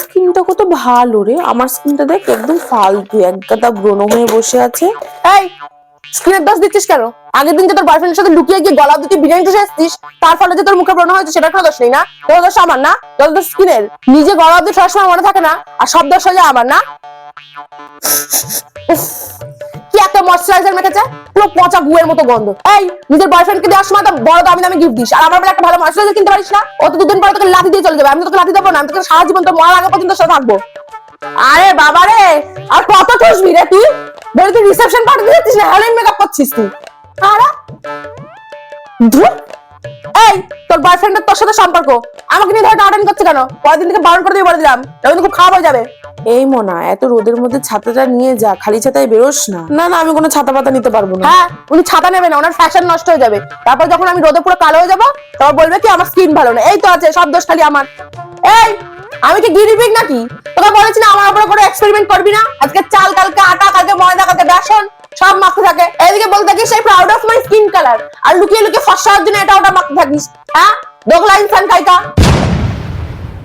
স্কিনটা কত ভালো রে, আমার স্কিনটা দেখ একদম ফালতু, একগাদা ব্রণ হয়ে বসে আছে। এই স্কিনের দোষ দিচ্ছিস কেন? আগের দিন যে তোর বয়ফ্রেন্ডের সাথে লুকিয়ে গিয়ে গলা দুটি বিরিয়ানি চুষে আসছিস, তার ফলে যে তোর মুখে ব্রণ হয়েছে সেটা কোনো দোষ নেই না? তোর দোষ আমার না, তোর দোষ স্কিনের। নিজে গলা অব্দি সবসময় মনে থাকে না, আর সব দোষ হয়ে যায় আমার না? উফ, কি একটা ময়শ্চারাইজার মেখেছে, পুরো পচা গুয়ের মতো গন্ধ। এই নিজের বয়ফ্রেন্ডকে দেওয়ার সময় তো বড় দামি দামি গিফট দিস, আর আমার বেলা একটা ভালো ময়শ্চারাইজার কিনতে পারিস না? ও তো দুদিন পরে তোকে লাথি দিয়ে চলে যাবে। আমি তো তোকে লাথি দেবো না, আমি তোকে সারা জীবন তোর মরার আগে পর্যন্ত সাথে থাকবো। আরে বাবা রে, আর কত চুষবি রে তুই? বলি তুই রিসেপশন পার্টি দিচ্ছিস না, হ্যালোইন মেকআপ করছিস তুই? আরে ধুর, এই তোর বয়ফ্রেন্ডের তোর সাথে সম্পর্ক আমাকে নিয়ে ধরে টানাটানি করছে কেন? পরের দিন থেকে বারণ করে দিয়ে বলে দিলাম, তাহলে খুব খারাপ হয়ে যাবে। এই মোনা, এত রোদের মধ্যে ছাতাটা নিয়ে যা, খালি ছাতায় বেরোস না। না না, আমি কোনো ছাতা পাতা নিতে পারবো না। হ্যাঁ, উনি ছাতা নেবে না, ওনার ফ্যাশন নষ্ট হয়ে যাবে। তারপর যখন আমি রোদে পুরো কালো হয়ে যাবো, তখন বলবে কি আমার স্কিন ভালো না। এই তো আছে, সব দোষ খালি আমার। এই আমি কি গিরিপিগ নাকি? তোকে বলেছি না আমার উপরে কোনো এক্সপেরিমেন্ট করবি না। আজকে চাল, কালকে আটা, কালকে ময়দা, কালকে বেসন, সব মাখতে থাকে। এইদিকে বলতে থাকিস সেই proud of my skin colour, আর লুকিয়ে লুকিয়ে ফর্সা হওয়ার জন্য এটা ওটা মাখতে থাকিস। হ্যাঁ, দোগলা ইনসান কাইকা।